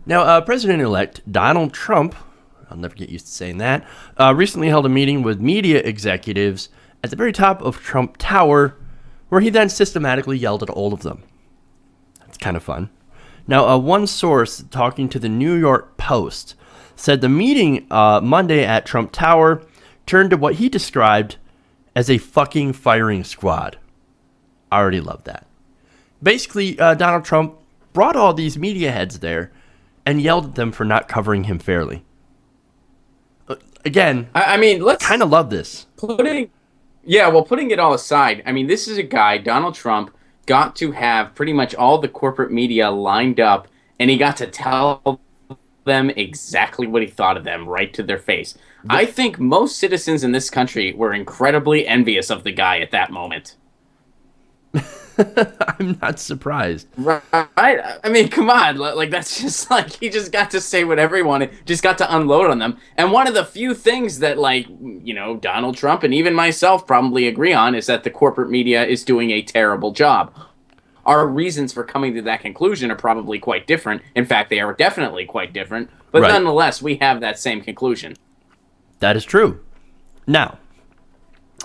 Now, President-elect Donald Trump, I'll never get used to saying that, recently held a meeting with media executives at the very top of Trump Tower, where he then systematically yelled at all of them. That's kind of fun. Now, one source talking to the New York Post said the meeting Monday at Trump Tower turned to what he described as a fucking firing squad. I already love that. Basically, Donald Trump brought all these media heads there and yelled at them for not covering him fairly. Again, I mean, let's kind of love this. putting it all aside. I mean, this is a guy, Donald Trump, got to have pretty much all the corporate media lined up, and he got to tell them exactly what he thought of them right to their face. I think most citizens in this country were incredibly envious of the guy at that moment. I'm not surprised. Right? I mean, come on. Like, that's just like, he just got to say whatever he wanted, just got to unload on them. And one of the few things that, like, you know, Donald Trump and even myself probably agree on is that the corporate media is doing a terrible job. Our reasons for coming to that conclusion are probably quite different. In fact, they are definitely quite different. But Right. Nonetheless, we have that same conclusion. That is true. Now,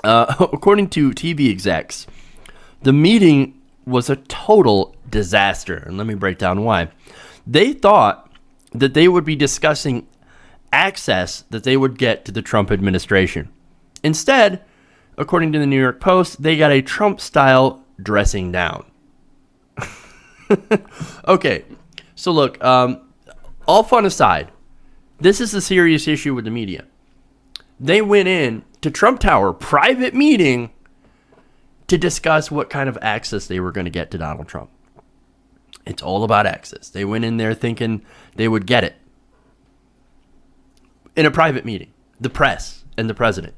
according to TV execs, the meeting was a total disaster. And let me break down why. They thought that they would be discussing access that they would get to the Trump administration. Instead, according to the New York Post, they got a Trump-style dressing down. Okay, so look, all fun aside, this is a serious issue with the media. They went in to Trump Tower private meeting to discuss what kind of access they were going to get to Donald Trump. It's all about access. They went in there thinking they would get it. In a private meeting, the press and the president.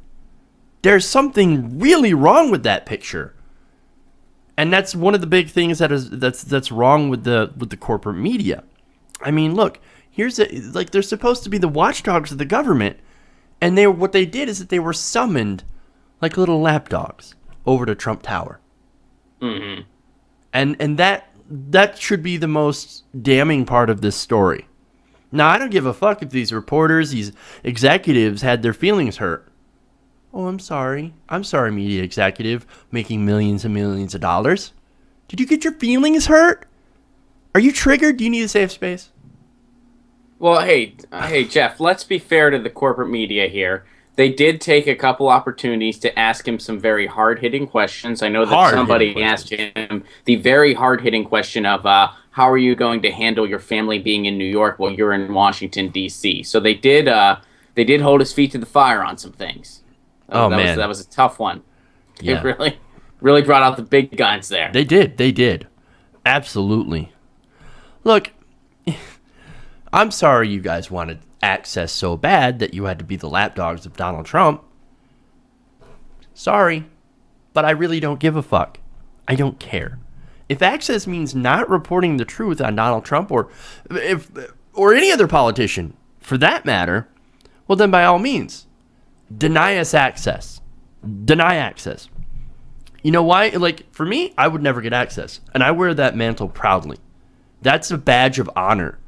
There's something really wrong with that picture. And that's one of the big things that's wrong with the corporate media. I mean, look, they're supposed to be the watchdogs of the government, and what they did is that they were summoned like little lapdogs over to Trump Tower. Mm-hmm. And that should be the most damning part of this story. Now, I don't give a fuck if these reporters, these executives had their feelings hurt. Oh, I'm sorry. I'm sorry, media executive making millions and millions of dollars. Did you get your feelings hurt? Are you triggered? Do you need a safe space? Well, hey, Jeff, let's be fair to the corporate media here. They did take a couple opportunities to ask him some very hard-hitting questions. I know that somebody asked him the very hard-hitting question of how are you going to handle your family being in New York while you're in Washington, D.C.? So they did hold his feet to the fire on some things. That was a tough one. Yeah. It really brought out the big guns there. They did. Absolutely. Look, I'm sorry you guys wanted access so bad that you had to be the lapdogs of Donald Trump. Sorry, but I really don't give a fuck. I don't care. If access means not reporting the truth on Donald Trump or any other politician for that matter, well then by all means, deny us access. Deny access. You know why? Like, for me, I would never get access. And I wear that mantle proudly. That's a badge of honor.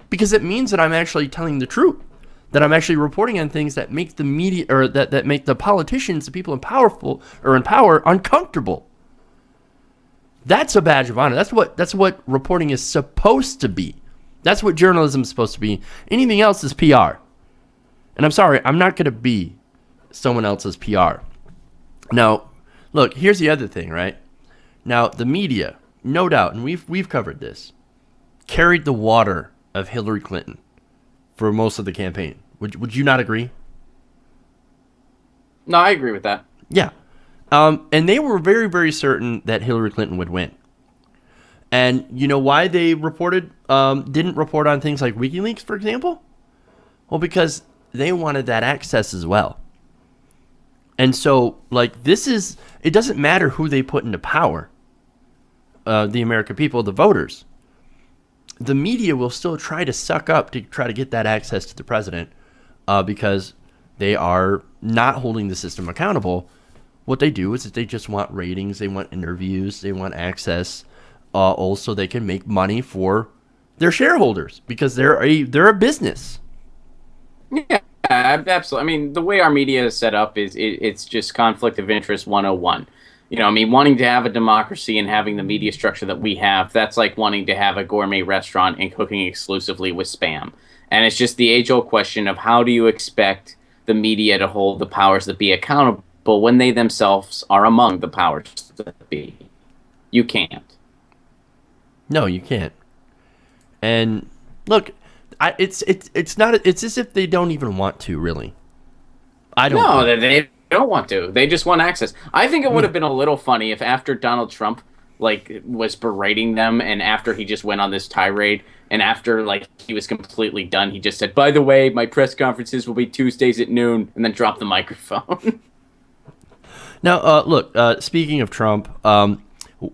Because it means that I'm actually telling the truth. That I'm actually reporting on things that make the media, or that make the politicians, the people in power, uncomfortable. That's a badge of honor. That's what reporting is supposed to be. That's what journalism is supposed to be. Anything else is PR. And I'm sorry, I'm not going to be someone else's PR. Now, look, here's the other thing, right? Now, the media, no doubt, and we've covered this, carried the water of Hillary Clinton for most of the campaign. Would you not agree? No, I agree with that. Yeah. And they were very, very certain that Hillary Clinton would win. And you know why they didn't report on things like WikiLeaks, for example? Well, because they wanted that access as well. And so, like, it doesn't matter who they put into power, the American people, the voters. The media will still try to suck up to try to get that access to the president because they are not holding the system accountable. What they do is that they just want ratings, they want interviews, they want access, also they can make money for They're shareholders because they're a business. Yeah, absolutely. I mean, the way our media is set up is it's just conflict of interest 101. I mean, wanting to have a democracy and having the media structure that we have, that's like wanting to have a gourmet restaurant and cooking exclusively with Spam. And it's just the age-old question of how do you expect the media to hold the powers that be accountable when they themselves are among the powers that be? You can't. No, you can't. And look, it's not. It's as if they don't even want to, really. I don't. No, they don't want to. They just want access. I think it would have been a little funny if after Donald Trump was berating them, and after he just went on this tirade, and after he was completely done, he just said, "By the way, my press conferences will be Tuesdays at noon," and then dropped the microphone. Now, look. Speaking of Trump,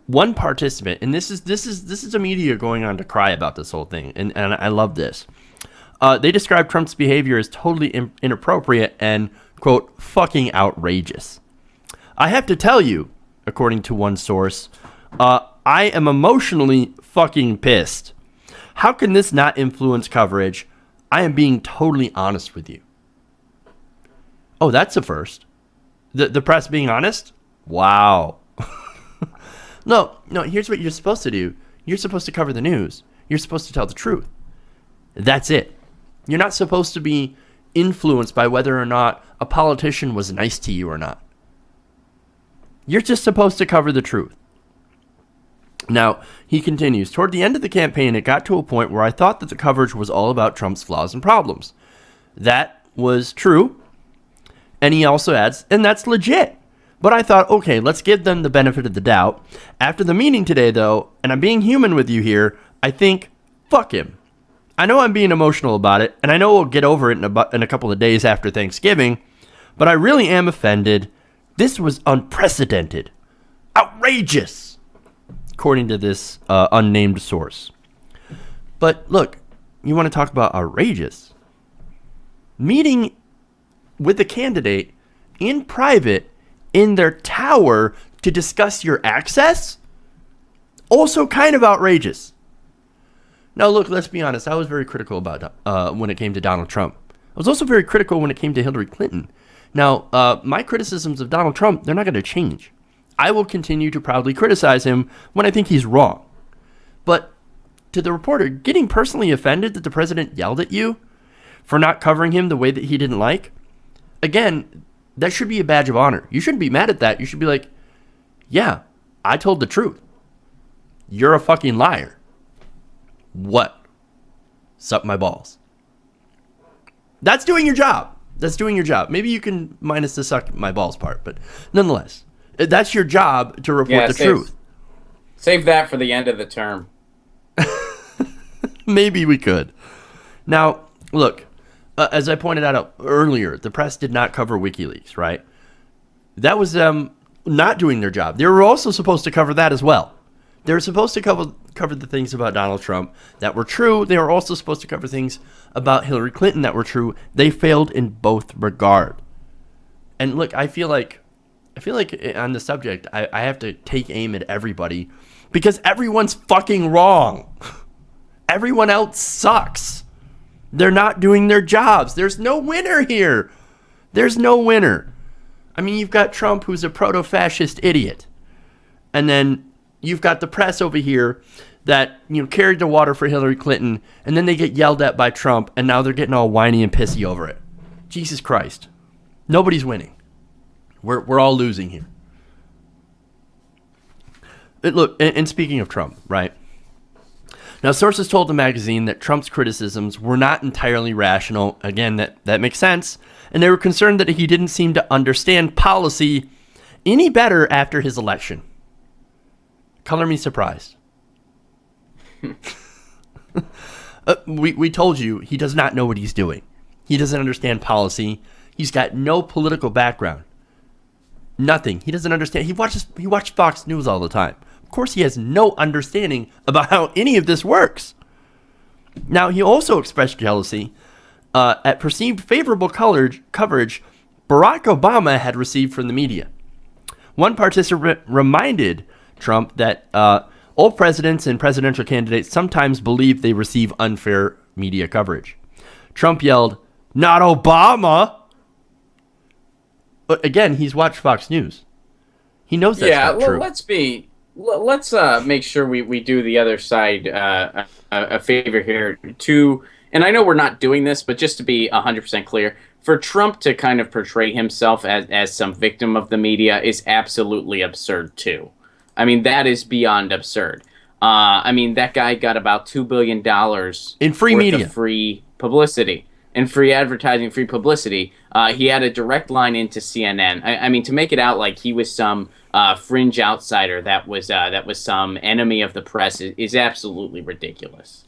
one participant, and this is a media going on to cry about this whole thing, and I love this. They described Trump's behavior as totally inappropriate and, quote, fucking outrageous. I have to tell you, according to one source, I am emotionally fucking pissed. How can this not influence coverage? I am being totally honest with you. Oh, that's a first. The press being honest? Wow. No, here's what you're supposed to do. You're supposed to cover the news. You're supposed to tell the truth. That's it. You're not supposed to be influenced by whether or not a politician was nice to you or not. You're just supposed to cover the truth. Now, he continues, toward the end of the campaign, it got to a point where I thought that the coverage was all about Trump's flaws and problems. That was true. And he also adds, and that's legit. But I thought, okay, let's give them the benefit of the doubt. After the meeting today, though, and I'm being human with you here, I think, fuck him. I know I'm being emotional about it, and I know we'll get over it in a couple of days after Thanksgiving, but I really am offended. This was unprecedented. Outrageous, according to this unnamed source. But look, you want to talk about outrageous? Meeting with the candidate in private in their tower to discuss your access? Also kind of outrageous. Now, look, let's be honest. I was very critical about when it came to Donald Trump. I was also very critical when it came to Hillary Clinton. Now, my criticisms of Donald Trump, they're not going to change. I will continue to proudly criticize him when I think he's wrong. But to the reporter, getting personally offended that the president yelled at you for not covering him the way that he didn't like, again, that should be a badge of honor. You shouldn't be mad at that. You should be like, yeah, I told the truth. You're a fucking liar. What? Suck my balls. That's doing your job. That's doing your job. Maybe you can minus the suck my balls part, but nonetheless, that's your job to report the truth. Save that for the end of the term. Maybe we could. Now, look, as I pointed out earlier, the press did not cover WikiLeaks, right? That was them not doing their job. They were also supposed to cover that as well. They were supposed to cover the things about Donald Trump that were true. They were also supposed to cover things about Hillary Clinton that were true. They failed in both regard. And look, I feel like on the subject, I have to take aim at everybody because everyone's fucking wrong. Everyone else sucks. They're not doing their jobs. There's no winner here. There's no winner. I mean, you've got Trump, who's a proto-fascist idiot. And then you've got the press over here that, carried the water for Hillary Clinton, and then they get yelled at by Trump, and now they're getting all whiny and pissy over it. Jesus Christ. Nobody's winning. We're all losing here. Look, and speaking of Trump, right? Now, sources told the magazine that Trump's criticisms were not entirely rational. Again, that makes sense. And they were concerned that he didn't seem to understand policy any better after his election. Color me surprised. We told you he does not know what he's doing. He doesn't understand policy. He's got no political background. Nothing. He doesn't understand. He watches Fox News all the time. Of course, he has no understanding about how any of this works. Now, he also expressed jealousy at perceived favorable coverage Barack Obama had received from the media. One participant reminded Trump that All presidents and presidential candidates sometimes believe they receive unfair media coverage. Trump yelled, "Not Obama!" But again, he's watched Fox News. He knows that's not true. Let's make sure we do the other side a favor here too. And I know we're not doing this, but just to be 100% clear, for Trump to kind of portray himself as some victim of the media is absolutely absurd too. I mean, that is beyond absurd. I mean, that guy got about $2 billion in free media, free publicity, and free advertising, free publicity. He had a direct line into CNN. I mean, to make it out like he was some fringe outsider that was some enemy of the press is absolutely ridiculous.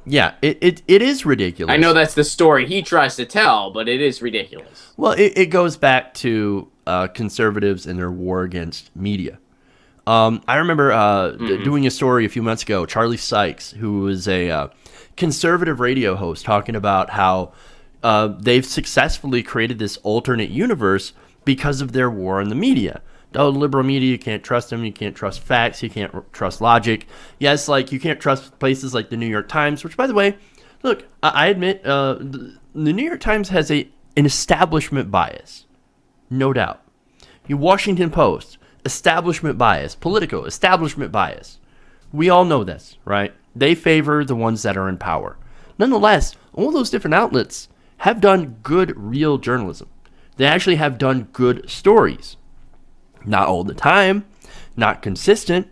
Yeah, it is ridiculous. I know that's the story he tries to tell, but it is ridiculous. Well, it goes back to conservatives and their war against media. I remember doing a story a few months ago, Charlie Sykes, who was a conservative radio host, talking about how they've successfully created this alternate universe because of their war on the media. Oh, liberal media, you can't trust them, you can't trust facts, you can't trust logic. Yes, like you can't trust places like the New York Times, which, by the way, look, I admit the New York Times has an establishment bias, no doubt. The Washington Post, establishment bias. Politico, establishment bias. We all know this, right? They favor the ones that are in power. Nonetheless, all those different outlets have done good, real journalism. They actually have done good stories. Not all the time, not consistent,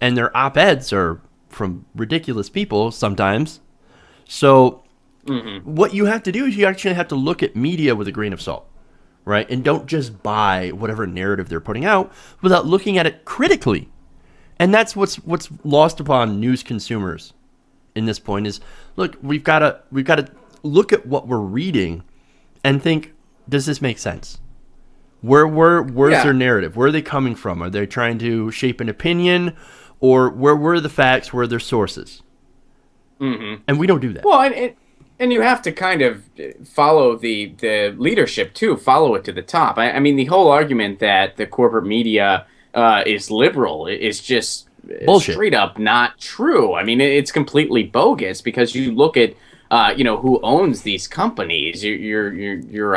and their op-eds are from ridiculous people sometimes. So what you have to do is you actually have to look at media with a grain of salt, right? And don't just buy whatever narrative they're putting out without looking at it critically. And that's what's lost upon news consumers in this point is, look, we've got to look at what we're reading and think, does this make sense? Where's their narrative? Where are they coming from? Are they trying to shape an opinion, or where were the facts? Where are their sources? Mm-hmm. And we don't do that. Well, and you have to kind of follow the leadership too. Follow it to the top. I mean, the whole argument that the corporate media is liberal is just bullshit. Straight up not true. I mean, it's completely bogus because you look at who owns these companies. You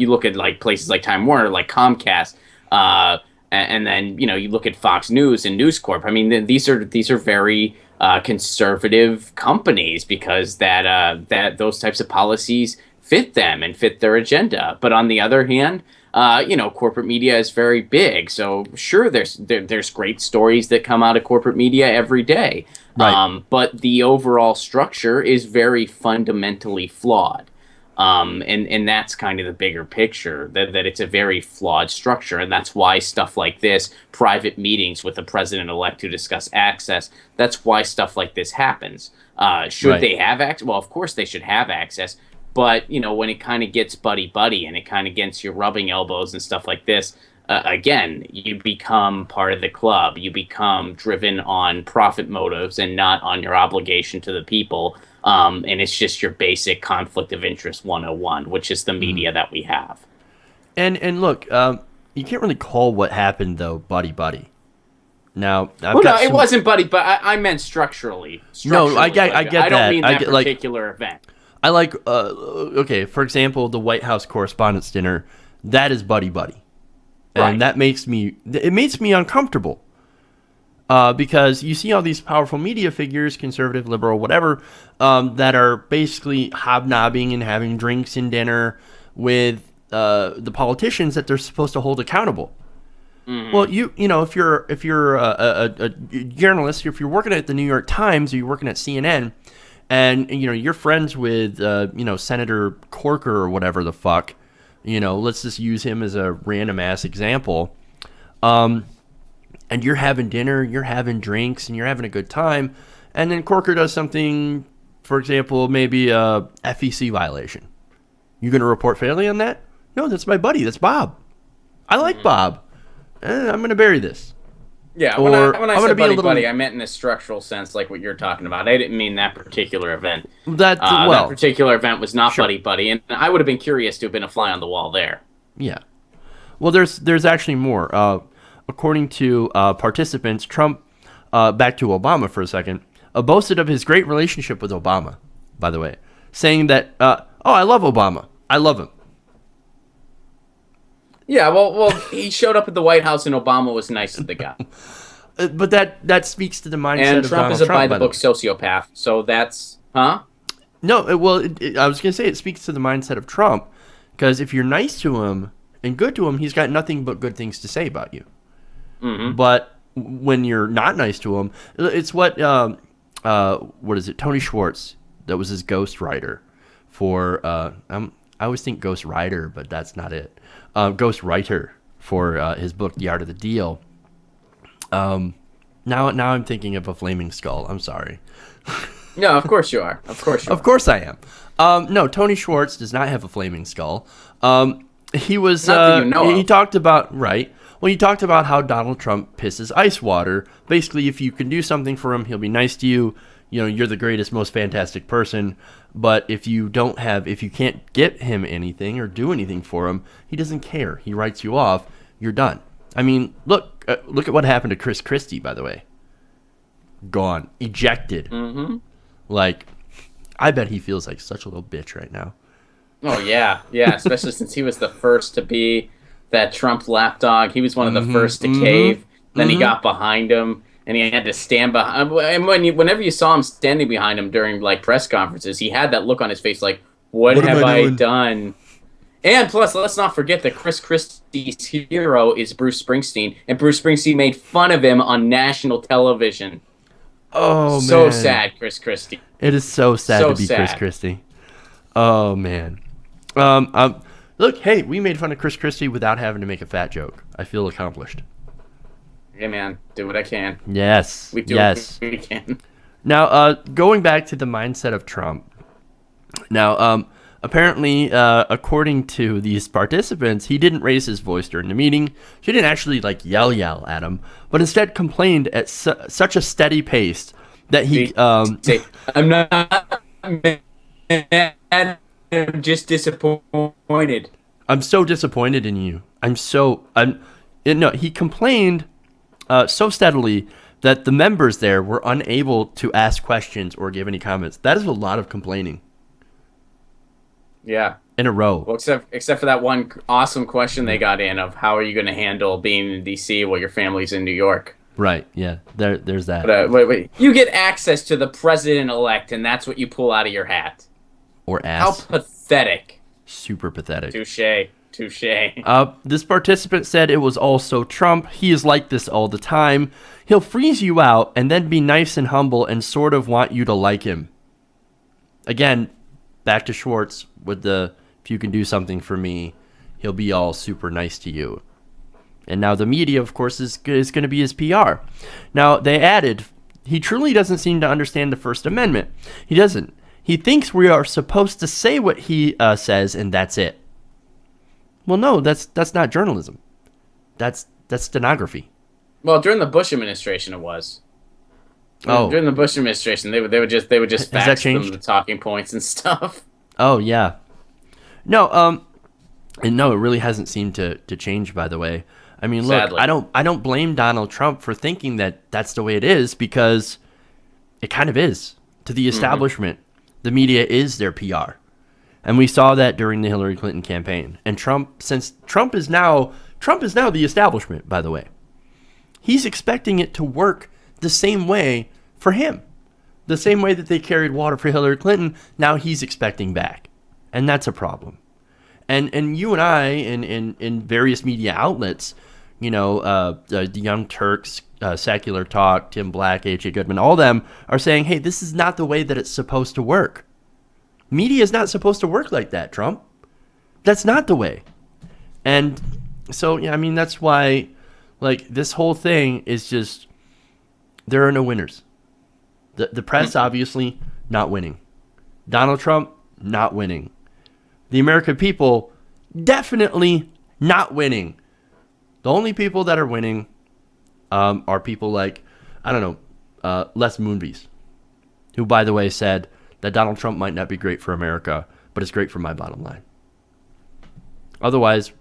look at like places like Time Warner, like Comcast, and then you look at Fox News and News Corp. I mean, these are very conservative companies because that those types of policies fit them and fit their agenda. But on the other hand, corporate media is very big. So sure, there's great stories that come out of corporate media every day. Right. But the overall structure is very fundamentally flawed. And that's kind of the bigger picture, that it's a very flawed structure. And that's why stuff like this, private meetings with the president-elect to discuss access, that's why stuff like this happens. Should they have access? Well, of course they should have access. But, when it kind of gets buddy-buddy and it kind of gets you rubbing elbows and stuff like this, again, you become part of the club. You become driven on profit motives and not on your obligation to the people. And it's just your basic conflict of interest 101, which is the media that we have. And look, you can't really call what happened, though, buddy-buddy. Now, it wasn't buddy, but I meant structurally. No, I get that. I don't mean that particular event. I like, okay, for example, the White House Correspondents' Dinner, that is buddy-buddy. And that makes me uncomfortable. Because you see all these powerful media figures, conservative, liberal, whatever, that are basically hobnobbing and having drinks and dinner with the politicians that they're supposed to hold accountable. Mm-hmm. Well, if you're a journalist, if you're working at the New York Times or you're working at CNN, and you're friends with Senator Corker or whatever the fuck, let's just use him as a random ass example. And you're having dinner, you're having drinks, and you're having a good time, and then Corker does something, for example, maybe a FEC violation. You going to report fairly on that? No, that's my buddy. That's Bob. I like Bob. I'm going to bury this. Yeah, when I said buddy, I meant in a structural sense, like what you're talking about. I didn't mean that particular event. That particular event was not buddy, and I would have been curious to have been a fly on the wall there. Yeah. Well, there's actually more. According to participants, Trump back to Obama for a second, boasted of his great relationship with Obama, by the way, saying that, I love Obama. I love him. Yeah, well, he showed up at the White House and Obama was nice to the guy. But that speaks to the mindset And of Trump Donald is a Trump. by-the-book sociopath, so that's... Huh? No, I was going to say it speaks to the mindset of Trump, because if you're nice to him and good to him, he's got nothing but good things to say about you. Mm-hmm. But when you're not nice to him, it's what is it? Tony Schwartz, that was his ghostwriter for. I always think Ghost Rider, but that's not it. Ghost writer for his book The Art of the Deal. Now I'm thinking of a flaming skull. I'm sorry. No, of course you are. Of course you are. Of course I am. No, Tony Schwartz does not have a flaming skull. He was. Not that you know he of. talked about right. Well, he talked about how Donald Trump pisses ice water. Basically, if you can do something for him, he'll be nice to you. You know, you're the greatest, most fantastic person. But if you can't get him anything or do anything for him, he doesn't care. He writes you off. You're done. I mean, look at what happened to Chris Christie, by the way. Gone, ejected. Mm-hmm. Like, I bet he feels like such a little bitch right now. Oh, yeah. Yeah, especially since he was the first to be that Trump lapdog. He was one of the first to cave. Then he got behind him, and he had to stand behind. And whenever you saw him standing behind him during, like, press conferences, he had that look on his face like, what have I done? And plus, let's not forget that Chris Christie's hero is Bruce Springsteen, and Bruce Springsteen made fun of him on national television. Oh, so man. sad, Chris Christie. It is so sad to be Chris Christie. Oh, man. Look, hey, we made fun of Chris Christie without having to make a fat joke. I feel accomplished. Hey, man, do what I can. Yes. We do yes. what we can. Now, going back to the mindset of Trump. Now, apparently, according to these participants, he didn't raise his voice during the meeting. He didn't actually, yell at him, but instead complained at such a steady pace that he... I'm not mad, I'm just disappointed. I'm so disappointed in you. He complained so steadily that the members there were unable to ask questions or give any comments. That is a lot of complaining. Yeah. In a row. Well, except for that one awesome question they got in of how are you going to handle being in D.C. while your family's in New York? Right, yeah. There's that. But, wait. You get access to the president-elect, and that's what you pull out of your hat. Or ass. How pathetic. Super pathetic. Touche. This participant said it was also Trump. He is like this all the time. He'll freeze you out and then be nice and humble and sort of want you to like him. Again, back to Schwartz with the, if you can do something for me, he'll be all super nice to you. And now the media, of course, is going to be his PR. Now, they added, he truly doesn't seem to understand the First Amendment. He doesn't. He thinks we are supposed to say what he says, and that's it. Well, no, that's not journalism. That's stenography. Well, during the Bush administration, it was. Oh, during the Bush administration, they would just fax them the talking points and stuff. Oh yeah, no, and no, it really hasn't seemed to change. By the way, I mean, look, Sadly. I don't blame Donald Trump for thinking that that's the way it is, because it kind of is to the establishment. The media is their PR. And we saw that during the Hillary Clinton campaign. And Trump is now the establishment, by the way. He's expecting it to work the same way for him. The same way that they carried water for Hillary Clinton, now he's expecting back. And that's a problem. And you and I, in various media outlets, the Young Turks, Secular Talk, Tim Black, H.A. Goodman, all them are saying, hey, this is not the way that it's supposed to work. Media is not supposed to work like that, Trump. That's not the way. And so, yeah, I mean, that's why, this whole thing is just, there are no winners. The press, obviously, not winning. Donald Trump, not winning. The American people, definitely not winning. The only people that are winning are people like, Les Moonves, who, by the way, said that Donald Trump might not be great for America, but it's great for my bottom line. Otherwise,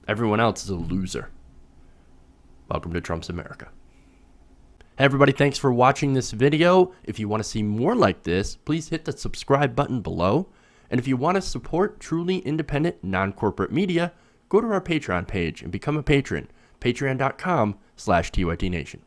everyone else is a loser. Welcome to Trump's America. Hey everybody, thanks for watching this video. If you want to see more like this, please hit the subscribe button below. And if you want to support truly independent, non-corporate media, go to our Patreon page and become a patron. Patreon.com/TYTNation.